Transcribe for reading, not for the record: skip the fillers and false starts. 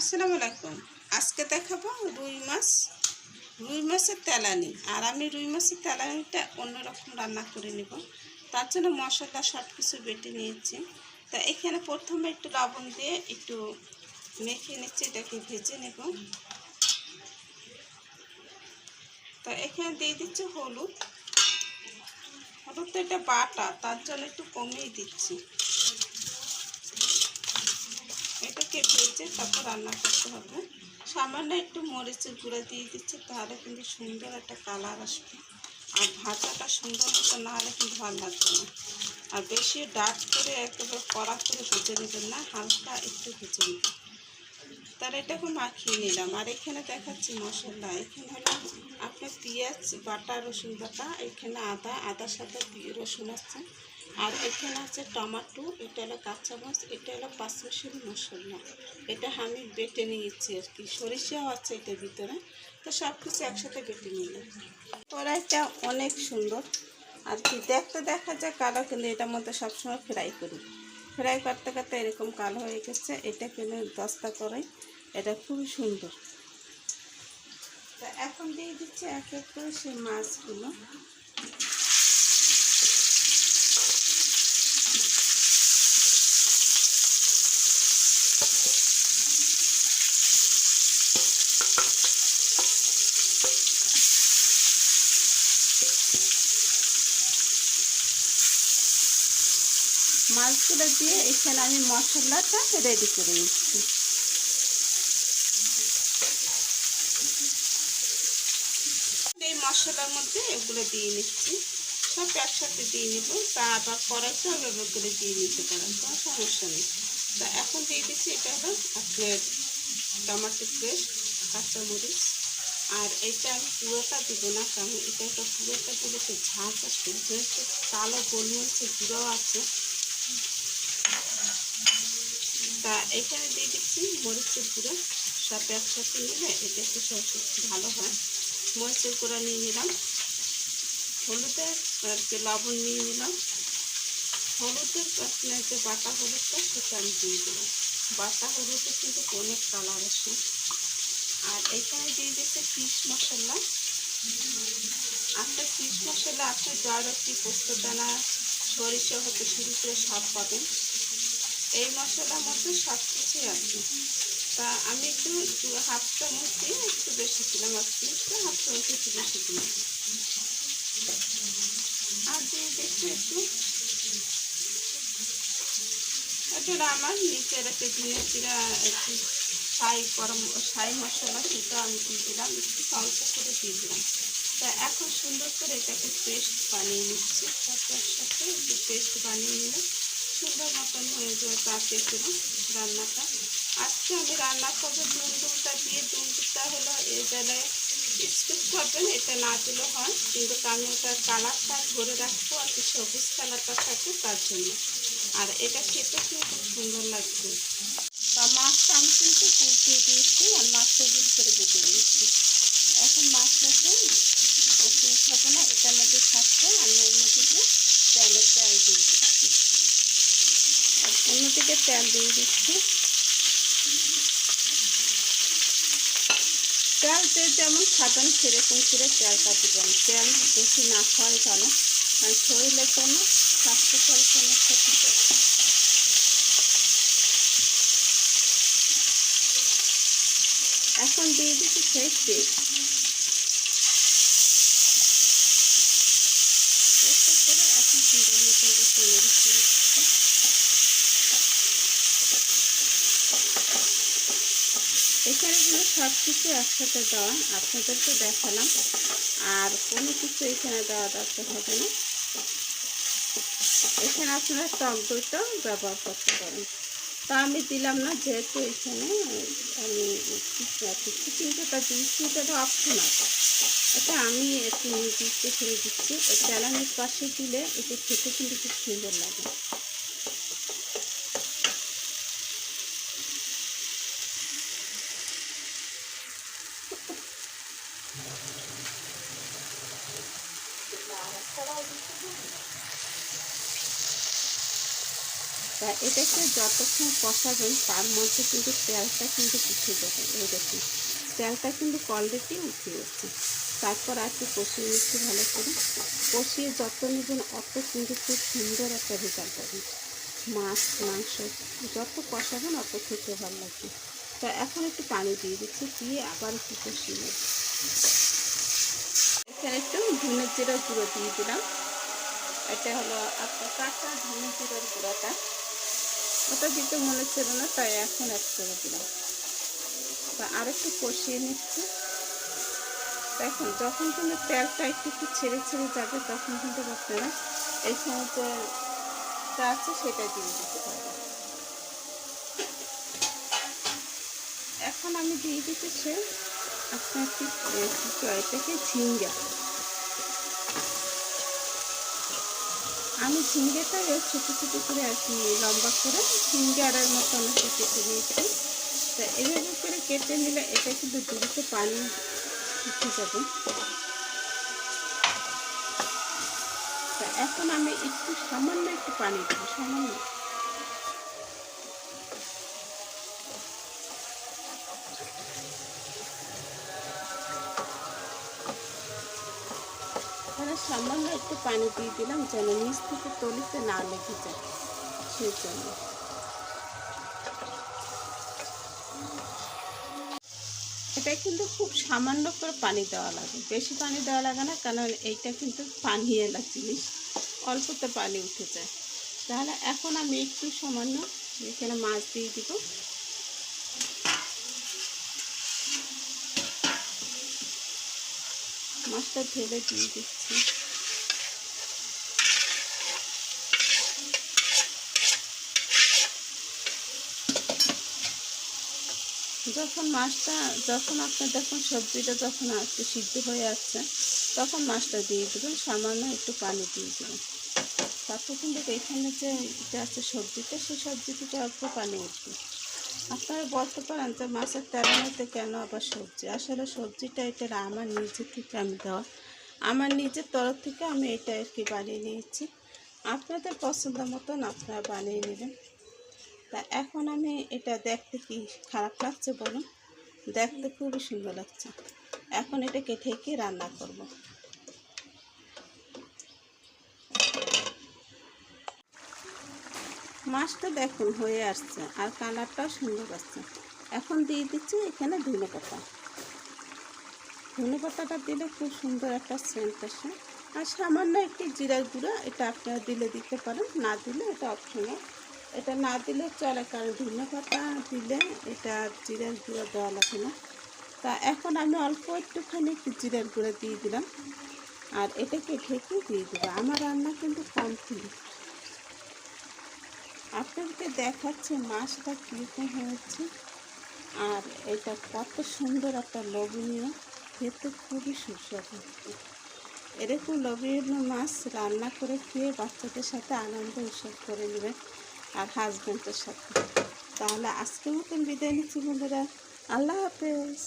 আসসালামু আলাইকুম। আজকে দেখাবো রুই মাছের তেলানি। আর আমি রুই মাছের তেলানিটা অন্যরকম রান্না করে নেব। তার জন্য মশলা সব কিছু বেটে নিয়েছি। তা এখানে প্রথমে একটু লবণ দিয়ে একটু মেখে নিচ্ছি, এটাকে ভেজে নেব। তা এখানে দিয়ে দিচ্ছি হলুদ। তো এটা বাটা, তার জন্য একটু কমিয়ে দিচ্ছি। এটাকে ভেজে তারপর রান্না করতে হবে। সামান্য একটু মরিচের গুঁড়া দিয়ে দিচ্ছি, তাহলে কিন্তু সুন্দর একটা কালার আসবে। আর ভাজাটা সুন্দর মতো না হলে কিন্তু ভালো লাগবে না। আর বেশি ডার্ক করে একেবারে কড়া করে ভেজে নেবেন না, হালকা একটু ভেজে নেবেন। তাহলে এটাকে মাখিয়ে নিলাম। আর এখানে দেখাচ্ছি মশলা। এখানে হলো আপনার পেঁয়াজ বাটা, রসুন বাটা, এখানে আদার সাথে রসুন আছে। আর এখানে আছে টমেটো, এটা হলো কাঁচা মাছ, এটা হলো পাঁচমিশালি মশলা। এটা আমি বেটে নিয়েছি আর কি, সরিষাও আছে এটার ভিতরে। তো সব কিছু একসাথে বেটে নিলাম। কড়াইটা অনেক সুন্দর আর কি, দেখতে দেখা যায় কালো, কিন্তু এটার মধ্যে সবসময় ফ্রাই করি। ফ্রাই করতে করতে এরকম কালো হয়ে গেছে। এটা কিন্তু দস্তা কড়াই, এটা খুবই সুন্দর। তা এখন দিয়ে দিচ্ছি এক এক করে সেই মাছগুলো। মাছগুলো দিয়ে এখানে আমি মশলাটা রেডি করে নিচ্ছি। এই মশলার মধ্যে এগুলো দিয়ে নিচ্ছি, সব একসাথে দিয়ে নেব। তা আবার কড়াইতে এভাবে করে দিয়ে নিতে পারেন, কোনো সমস্যা নেই। তা এখন দিয়ে দিচ্ছি, এটা হলো আপনার টমেটো পেস্ট, কাঁচামরিচ। আর এটা আমি পুরোটা দেবো না, কারণ এটা একটা পুরোটা দিলে তো ঝাঁঝ আসবে। যেহেতু কালো গোলমরিচের গুঁড়োও আছে। তা এখানে দিয়ে দিচ্ছি মরিচের গুঁড়ো। সব একসাথে নিলে এটা একটু ভালো হয়। মরিচের গুঁড়ো নিয়ে নিলাম, হলুদের যে লবণ নিয়ে নিলাম। হলুদের আপনার যে বাটা হলুদটা সেটা আমি দিয়ে দিলাম। বাটা হলুদে কিন্তু অনেক কালার আসে। আর এখানে দিয়ে দিচ্ছে ফিশ মশলা। আপনার ফিশ মশলা আপনার জয়রত্রি, পোস্তদানা, সরিষা হতে শুরু করে সব পাবেন। এই মশলার মধ্যে সব কিছুই আছে। তা আমি একটু হাফ চামচ দিয়ে একটু বেশি দিলাম, আর ফিশটা হাফ চামচ একটু বেশি দিলাম। আর দিয়ে দেখছি এটা আমার নিচে রেখে ধনে জিরা একটু ছাই মশলা, সেটা আমি দিয়ে দিলাম, একটু অল্প করে দিয়ে দিলাম। তা এখন সুন্দর করে এটাকে পেস্ট বানিয়ে নিচ্ছি। তার সাথে একটু পেস্ট বানিয়ে নিলে সুন্দর মতন হয়ে যাবে। তাতে করে রান্নাটা আজকে আমি রান্না করবো দুলদুলটা দিয়ে। দুলদুলটা হলো এই বেলায় স্কিপ করবেন, এটা না দিলে হয়, কিন্তু আমি ওটার কালারটা ধরে রাখবো আর কি, সবুজ কালারটা থাকে তার জন্য। আর এটা খেতে কিন্তু খুব সুন্দর লাগবে। তা মাছটা আমি কিন্তু কুচিয়ে দিয়েছি, আর মাছটা গুঁড়ো করে বেটে দিয়েছি। এখন মাছটাকে খাবো না, এটার মধ্যে থাকতে আমি অন্যদিকে তেল দিয়ে দিচ্ছি। অন্যদিকে তেল দিয়ে দিচ্ছি। তেল যেমন খাবেন সেরকম করে তেলটা দেবেন। তেল বেশি না খাওয়াই ভালো, কারণ শরীরের জন্য, স্বাস্থ্যকর জন্য ক্ষতিকর। এখন দিয়ে দিচ্ছি সেই পেস্ট। করে এখন সুন্দর মতো তৈরি দিচ্ছি। এখানে কিন্তু সব কিছু একসাথে দেওয়া, আপনাদেরকে দেখালাম। আর কোনো কিছু এখানে দেওয়া দরকার হবে না। এখানে আপনারা টক দইটাও ব্যবহার করতে পারেন। তা আমি দিলাম না, যেহেতু এখানে আমি চিকেনটা দিচ্ছি, এটা তো অপশনাল। এটা আমি একটু নির্দিষ্ট করে দিচ্ছি। ওই তেলানির পাশে দিলে এটা খেতে কিন্তু খুব সুন্দর লাগে। তা এটাকে যতক্ষণ কষাবেন তার মধ্যে কিন্তু তেলটা কিন্তু উঠে যাবে। এই দেখুন তেলটা কিন্তু অলরেডি উঠে যাচ্ছে। তারপর আর একটু কষিয়ে নিচ্ছি ভালো করে। কষিয়ে যত নেবেন অত কিন্তু খুব সুন্দর একটা রেজাল্ট পাবেন। মাছ মাংস যত কষাবেন অত খেতে ভালো লাগবে। তা এখন একটু পানি দিয়ে দিচ্ছি, দিয়ে আবার একটু কষিয়ে নেব। এখানে একটু ধনে জিরার গুঁড়ো দিয়ে দিলাম। এটা হলো আপনার কাঁচা ধনে জিরার গুঁড়োটা, ওটা দিতে মনে ছিল না তাই এখন অ্যাড করে দিলাম। তা আরেকটু কষিয়ে নিচ্ছি। দেখুন যখন কিন্তু তেলটা একটু একটু ছেড়ে ছেড়ে যাবে তখন কিন্তু আপনারা এখানে যেটা আছে সেটা দিয়ে দিতে পারবেন। এখন আমি দিয়ে দিতেছি আপনার কি এটাকে ঝিঙ্গা। আমি ঝিঙ্গেটা ছোটো ছোটো করে আর কি লম্বা করে ঝিঙ্গারের মতো আমি কেটে নিয়েছি। তা এইভাবে করে কেটে নিলে এটা কিন্তু দ্রুত পানি উঠে যাবে। তা এখন আমি একটু সামান্য একটু পানি দেবো, সামান্য। তাহলে সামান্য একটু পানি দিয়ে দিলাম যেন নিচ থেকে তলিতে না লেগে যায়, সেই জন্য। এটা কিন্তু খুব সামান্য করে পানি দেওয়া লাগে, বেশি পানি দেওয়া লাগে না, কারণ এইটা কিন্তু পানি এলা জিনিস, অল্পতে পানি উঠে যায়। তাহলে এখন আমি একটু সামান্য এখানে মাছ দিয়ে দিব। মাছটা ঢেলে দিয়ে দিচ্ছি। যখন আপনার দেখুন সবজিটা যখন একটু সিদ্ধ হয়ে আসছে তখন মাছটা দিয়ে দেবেন, সামান্য একটু পানি দিয়ে দেবেন। তারপর কিন্তু এখানে যে এটা আছে সবজিটা, সেই সবজিটা অল্প পানি উঠবে। আপনারা বলতে পারেন যে মাছের তেলানিতে কেন আবার সবজি? আসলে সবজিটা এটা আমার নিজে থেকে আমি দেওয়া, আমার নিজের তরফ থেকে আমি এটা আর কি বানিয়ে নিয়েছি। আপনাদের পছন্দ মতন আপনারা বানিয়ে নেবেন। তা এখন আমি এটা দেখতে কি খারাপ লাগছে বলুন? দেখতে খুবই সুন্দর লাগছে। এখন এটাকে ঢেকে রান্না করব। মাছটা দেখুন হয়ে আসছে আর কালারটাও সুন্দর আসছে। এখন দিয়ে দিচ্ছি এখানে ধনেপাতা। ধনেপাতাটা দিলে খুব সুন্দর একটা সেন্ট আসে। আর সামান্য একটি জিরার গুঁড়া, এটা আপনারা দিলে দিতে পারেন, না দিলে এটা অপশনাল। এটা না দিলে চলে, কারণ ধনেপাতা দিলে এটা জিরার গুঁড়া দেওয়া লাগে না। তা এখন আমি অল্প একটুখানি জিরার গুঁড়া দিয়ে দিলাম আর এটাকে ঢেকে দিয়ে দেবো। আমার রান্না কিন্তু কমপ্লিট। আপনাদেরকে দেখাচ্ছে মাছটা কীরকম হয়েছে আর এটা কত সুন্দর একটা লোভনীয়, খেতে খুবই সুস্বাদু। এরকম লোভনীয় মাছ রান্না করে খেয়ে বাচ্চাদের সাথে আনন্দ উৎসব করে নেবেন আর হাজব্যান্ডের সাথে। তাহলে আজকের মতন বিদায় নিচ্ছি বন্ধুরা, আল্লাহ হাফেজ।